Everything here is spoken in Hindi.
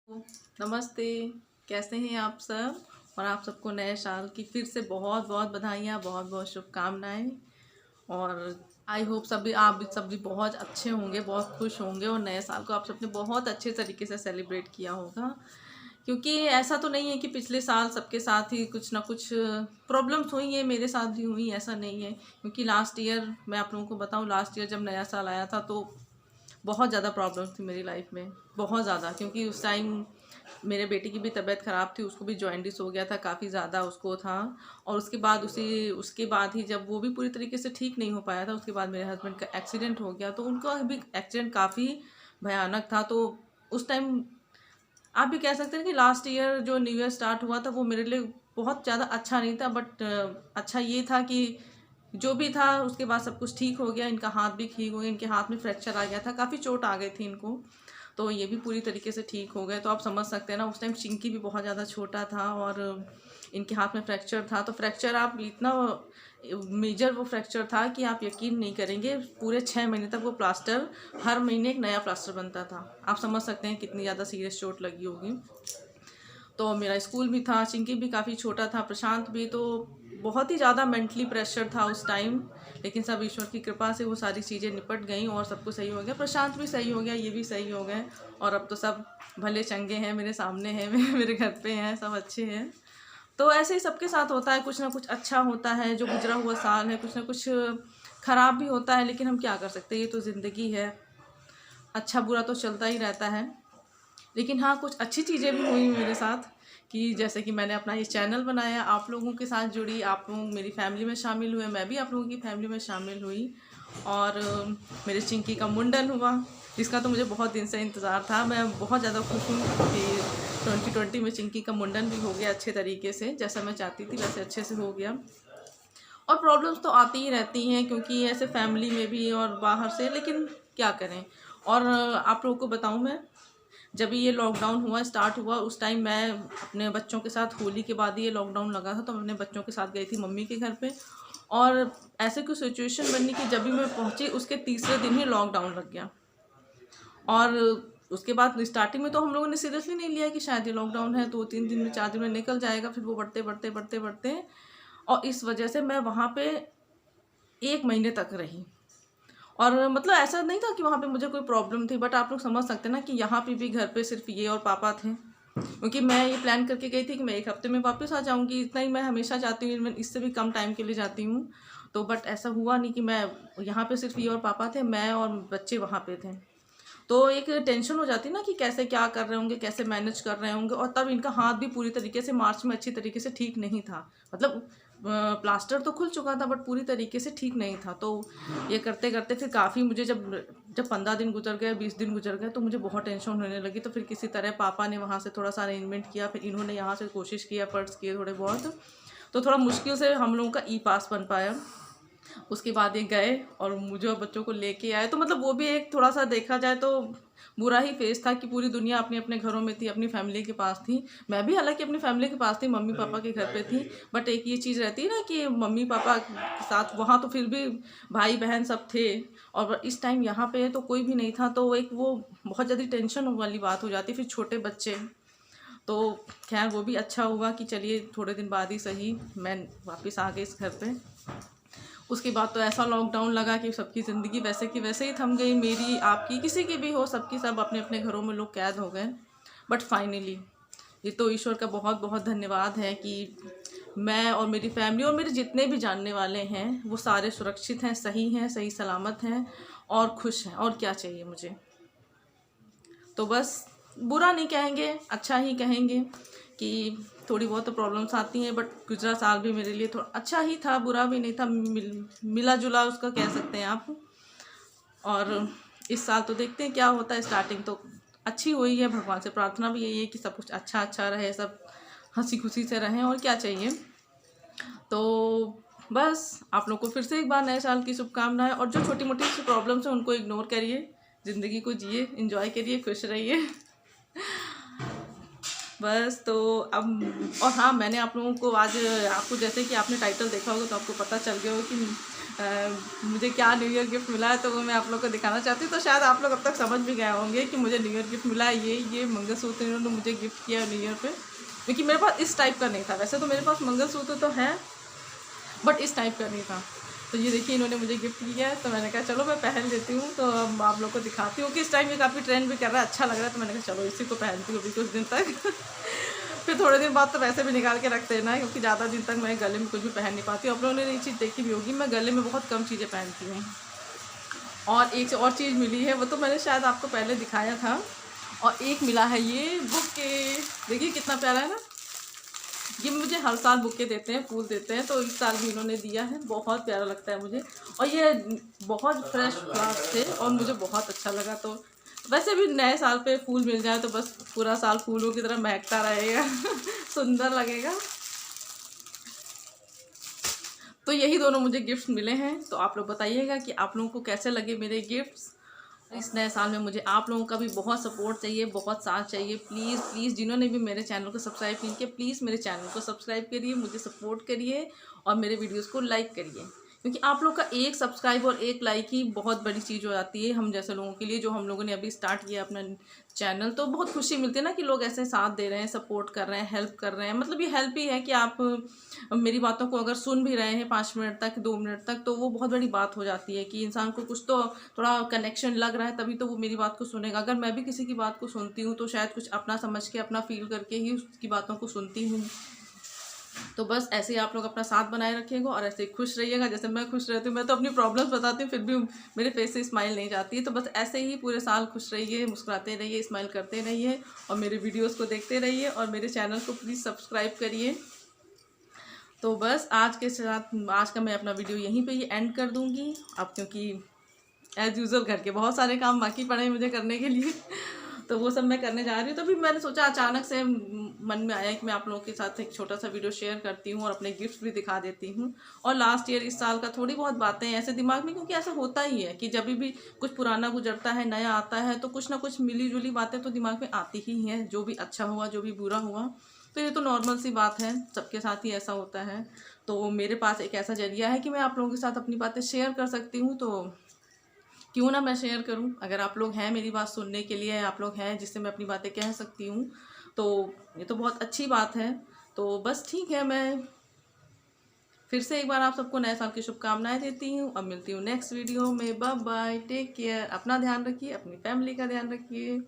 नमस्ते। कैसे हैं आप सब? और आप सबको नए साल की फिर से बहुत बहुत बधाइयाँ, बहुत बहुत शुभकामनाएं। और आई होप सभी आप भी सभी बहुत अच्छे होंगे, बहुत खुश होंगे और नए साल को आप सबने बहुत अच्छे तरीके से सेलिब्रेट किया होगा। क्योंकि ऐसा तो नहीं है कि पिछले साल सबके साथ ही कुछ ना कुछ प्रॉब्लम्स हुई हैं, मेरे साथ भी हुई, ऐसा नहीं है। क्योंकि लास्ट ईयर मैं आप लोगों को बताऊं, लास्ट ईयर जब नया साल आया था तो बहुत ज़्यादा प्रॉब्लम्स थी मेरी लाइफ में, बहुत ज़्यादा। क्योंकि उस टाइम मेरे बेटे की भी तबीयत ख़राब थी, उसको भी जॉइंटिस हो गया था, काफ़ी ज़्यादा उसको था। और उसके बाद ही जब वो भी पूरी तरीके से ठीक नहीं हो पाया था, उसके बाद मेरे हस्बैंड का एक्सीडेंट हो गया। तो उनका भी एक्सीडेंट काफ़ी भयानक था। तो उस टाइम आप भी कह सकते हैं कि लास्ट ईयर जो न्यू ईयर स्टार्ट हुआ था वो मेरे लिए बहुत ज़्यादा अच्छा नहीं था। बट अच्छा ये था कि जो भी था उसके बाद सब कुछ ठीक हो गया। इनका हाथ भी ठीक हो गया, इनके हाथ में फ्रैक्चर आ गया था, काफ़ी चोट आ गई थी इनको। तो ये भी पूरी तरीके से ठीक हो गए। तो आप समझ सकते हैं ना, उस टाइम चिंकी भी बहुत ज़्यादा छोटा था और इनके हाथ में फ्रैक्चर था। तो फ्रैक्चर आप इतना मेजर वो फ्रैक्चर था कि आप यकीन नहीं करेंगे, पूरे 6 महीने तक वो प्लास्टर, हर महीने एक नया प्लास्टर बनता था। आप समझ सकते हैं कितनी ज़्यादा सीरियस चोट लगी होगी। तो मेरा स्कूल भी था, चिंकी भी काफ़ी छोटा था, प्रशांत भी। तो बहुत ही ज़्यादा मेंटली प्रेशर था उस टाइम। लेकिन सब ईश्वर की कृपा से वो सारी चीज़ें निपट गई और सब कुछ सही हो गया। प्रशांत भी सही हो गया, ये भी सही हो गए। और अब तो सब भले चंगे हैं, मेरे सामने हैं, मेरे घर पे हैं, सब अच्छे हैं। तो ऐसे ही सबके साथ होता है, कुछ ना कुछ अच्छा होता है। जो गुजरा हुआ साल है कुछ ना कुछ खराब भी होता है, लेकिन हम क्या कर सकते हैं, ये तो ज़िंदगी है। अच्छा बुरा तो चलता ही रहता है। लेकिन हाँ, कुछ अच्छी चीज़ें भी हुई मेरे साथ। कि जैसे कि मैंने अपना ये चैनल बनाया, आप लोगों के साथ जुड़ी, आप लोग मेरी फैमिली में शामिल हुए, मैं भी आप लोगों की फैमिली में शामिल हुई। और मेरे चिंकी का मुंडन हुआ, जिसका तो मुझे बहुत दिन से इंतज़ार था। मैं बहुत ज़्यादा खुश हूँ कि 2020 में चिंकी का मुंडन भी हो गया अच्छे तरीके से, जैसा मैं चाहती थी वैसे अच्छे से हो गया। और प्रॉब्लम्स तो आती ही रहती हैं, क्योंकि ऐसे फैमिली में भी और बाहर से, लेकिन क्या करें। और आप लोगों को बताऊं, मैं जब ये लॉकडाउन हुआ, स्टार्ट हुआ, उस टाइम मैं अपने बच्चों के साथ, होली के बाद ही ये लॉकडाउन लगा था, तो मैं अपने बच्चों के साथ गई थी मम्मी के घर पे। और ऐसे कोई सिचुएशन बनी कि जब भी मैं पहुंची उसके तीसरे दिन ही लॉकडाउन लग गया। और उसके बाद स्टार्टिंग में तो हम लोगों ने सीरियसली नहीं लिया कि शायद ये लॉकडाउन है, 2-3 दिन में, 4 दिन में निकल जाएगा। फिर वो बढ़ते बढ़ते बढ़ते बढ़ते, और इस वजह से मैं वहाँ पे 1 महीने तक रही। और मतलब ऐसा नहीं था कि वहाँ पे मुझे कोई प्रॉब्लम थी, बट आप लोग समझ सकते हैं ना कि यहाँ पे भी घर पे सिर्फ ये और पापा थे। क्योंकि मैं ये प्लान करके गई थी कि मैं 1 हफ्ते में वापस आ जाऊँगी, इतना ही मैं हमेशा जाती हूँ, मैं इससे भी कम टाइम के लिए जाती हूँ। तो बट ऐसा हुआ नहीं कि मैं यहाँ पे सिर्फ ये और पापा थे, मैं और बच्चे वहाँ पे थे। तो एक टेंशन हो जाती ना कि कैसे क्या कर रहे होंगे, कैसे मैनेज कर रहे होंगे। और तब इनका हाथ भी पूरी तरीके से मार्च में अच्छी तरीके से ठीक नहीं था। मतलब प्लास्टर तो खुल चुका था बट पूरी तरीके से ठीक नहीं था। तो ये करते करते फिर काफ़ी मुझे जब जब 15 दिन गुजर गए, 20 दिन गुजर गए, तो मुझे बहुत टेंशन होने लगी। तो फिर किसी तरह पापा ने वहाँ से थोड़ा सा अरेंजमेंट किया, फिर इन्होंने यहाँ से कोशिश किया, एफर्ट्स किए थोड़े बहुत। तो थोड़ा मुश्किल से हम लोगों का ई पास बन पाया। उसके बाद ये गए और मुझे और बच्चों को लेके आए। तो मतलब वो भी एक थोड़ा सा देखा जाए तो बुरा ही फेस था कि पूरी दुनिया अपने अपने घरों में थी, अपनी फैमिली के पास थी। मैं भी हालांकि अपनी फैमिली के पास थी, मम्मी पापा के घर पे थी। बट एक ये चीज़ रहती है ना कि मम्मी पापा के साथ वहाँ तो फिर भी भाई बहन सब थे, और इस टाइम यहाँ पे तो कोई भी नहीं था। तो एक वो बहुत ज़्यादा टेंशन वाली बात हो जाती, फिर छोटे बच्चे। तो खैर वो भी अच्छा हुआ कि चलिए थोड़े दिन बाद ही सही मैं वापस आ गई इस घर पे। उसके बाद तो ऐसा लॉकडाउन लगा कि सबकी ज़िंदगी वैसे की वैसे ही थम गई, मेरी, आपकी, किसी की भी हो, सबकी सब अपने अपने घरों में लोग कैद हो गए। बट फाइनली ये तो ईश्वर का बहुत बहुत धन्यवाद है कि मैं और मेरी फैमिली और मेरे जितने भी जानने वाले हैं वो सारे सुरक्षित हैं, सही हैं, सही सलामत हैं और खुश हैं। और क्या चाहिए मुझे। तो बस बुरा नहीं कहेंगे, अच्छा ही कहेंगे कि थोड़ी बहुत तो प्रॉब्लम्स आती हैं। बट गुजरा साल भी मेरे लिए थोड़ा अच्छा ही था, बुरा भी नहीं था, मिला जुला उसका कह सकते हैं आप। और इस साल तो देखते हैं क्या होता है। स्टार्टिंग तो अच्छी हुई है, भगवान से प्रार्थना भी यही है कि सब कुछ अच्छा अच्छा रहे, सब हंसी खुशी से रहें, और क्या चाहिए। तो बस आप लोग को फिर से एक बार नए साल की शुभकामनाएं। और जो छोटी मोटी सी प्रॉब्लम्स हैं उनको इग्नोर करिए, ज़िंदगी को जिए, इंजॉय करिए, खुश रहिए। बस तो अब, और हाँ, मैंने आप लोगों को आज, आपको जैसे कि आपने टाइटल देखा होगा तो आपको पता चल गया होगा कि मुझे क्या न्यू ईयर गिफ्ट मिला है, तो वो मैं आप लोग को दिखाना चाहती हूँ। तो शायद आप लोग अब तक समझ भी गए होंगे कि मुझे न्यू ईयर गिफ्ट मिला है ये मंगलसूत्र इन्होंने मुझे गिफ्ट किया न्यू ईयर पे, क्योंकि मेरे पास इस टाइप का नहीं था। वैसे तो मेरे पास मंगलसूत्र तो है, बट इस टाइप का नहीं था। तो ये देखिए इन्होंने मुझे गिफ्ट किया है, तो मैंने कहा चलो मैं पहन लेती हूँ। तो अब आप लोग को दिखाती हूँ कि इस टाइम ये काफ़ी ट्रेंड भी कर रहा है, अच्छा लग रहा है। तो मैंने कहा चलो इसी को पहनती हूँ अभी कुछ दिन तक फिर थोड़े दिन बाद तो वैसे भी निकाल के रख देना है, क्योंकि ज़्यादा दिन तक मैं गले में कुछ भी पहन नहीं पाती हूँ। आप लोगों ने ये चीज़ देखी भी होगी, मैं गले में बहुत कम चीज़ें पहनती हूँ। और एक और चीज़ मिली है, वो तो मैंने शायद आपको पहले दिखाया था। और एक मिला है ये बुके, देखिए कितना प्यारा है ना। ये मुझे हर साल बुके देते हैं, फूल देते हैं, तो इस साल भी इन्होंने दिया है। बहुत प्यारा लगता है मुझे, और ये बहुत फ्रेश फ्लावर्स थे और मुझे बहुत अच्छा लगा। तो वैसे भी नए साल पे फूल मिल जाए तो बस पूरा साल फूलों की तरह महकता रहेगा सुंदर लगेगा। तो यही दोनों मुझे गिफ्ट्स मिले हैं। तो आप लोग बताइएगा कि आप लोगों को कैसे लगे मेरे गिफ्ट्स। इस नए साल में मुझे आप लोगों का भी बहुत सपोर्ट चाहिए, बहुत साथ चाहिए। प्लीज़ प्लीज़ जिन्होंने भी मेरे चैनल को सब्सक्राइब नहीं किया, प्लीज़ मेरे चैनल को सब्सक्राइब करिए, मुझे सपोर्ट करिए और मेरे वीडियोस को लाइक करिए, क्योंकि आप लोग का एक सब्सक्राइब और एक लाइक ही बहुत बड़ी चीज़ हो जाती है हम जैसे लोगों के लिए, जो हम लोगों ने अभी स्टार्ट किया अपना चैनल। तो बहुत खुशी मिलती है ना कि लोग ऐसे साथ दे रहे हैं, सपोर्ट कर रहे हैं, हेल्प कर रहे हैं। मतलब ये हेल्प ही है कि आप मेरी बातों को अगर सुन भी रहे हैं 5 मिनट तक, 2 मिनट तक, तो वो बहुत बड़ी बात हो जाती है कि इंसान को कुछ तो थोड़ा कनेक्शन लग रहा है, तभी तो वो मेरी बात को सुनेगा। अगर मैं भी किसी की बात को सुनती हूँ तो शायद कुछ अपना समझ के, अपना फील करके ही उसकी बातों को सुनती हूँ। तो बस ऐसे ही आप लोग अपना साथ बनाए रखिएगा और ऐसे ही खुश रहिएगा जैसे मैं खुश रहती हूँ। मैं तो अपनी प्रॉब्लम्स बताती हूँ, फिर भी मेरे फेस से स्माइल नहीं जाती है। तो बस ऐसे ही पूरे साल खुश रहिए, मुस्कुराते रहिए, स्माइल करते रहिए और मेरे वीडियोस को देखते रहिए और मेरे चैनल को प्लीज़ सब्सक्राइब करिए। तो बस आज के साथ आज का मैं अपना वीडियो यहीं पे ही एंड कर दूँगी अब, क्योंकि एज़ यूज़ुअल घर के बहुत सारे काम बाकी पड़े हैं मुझे करने के लिए तो वो सब मैं करने जा रही हूँ। तो भी मैंने सोचा, अचानक से मन में आया कि मैं आप लोगों के साथ एक छोटा सा वीडियो शेयर करती हूँ और अपने गिफ्ट्स भी दिखा देती हूँ। और लास्ट ईयर, इस साल का थोड़ी बहुत बातें ऐसे दिमाग में, क्योंकि ऐसा होता ही है कि जब भी कुछ पुराना गुजरता है, नया आता है, तो कुछ ना कुछ मिली जुली बातें तो दिमाग में आती ही हैं, जो भी अच्छा हुआ, जो भी बुरा हुआ। तो ये तो नॉर्मल सी बात है, सबके साथ ही ऐसा होता है। तो मेरे पास एक ऐसा जरिया है कि मैं आप लोगों के साथ अपनी बातें शेयर कर सकती हूँ, तो क्यों ना मैं शेयर करूं। अगर आप लोग हैं मेरी बात सुनने के लिए, आप लोग हैं जिससे मैं अपनी बातें कह सकती हूँ, तो ये तो बहुत अच्छी बात है। तो बस ठीक है, मैं फिर से एक बार आप सबको नए साल की शुभकामनाएं देती हूँ। अब मिलती हूँ नेक्स्ट वीडियो में। बाय बाय, टेक केयर, अपना ध्यान रखिए, अपनी फैमिली का ध्यान रखिए।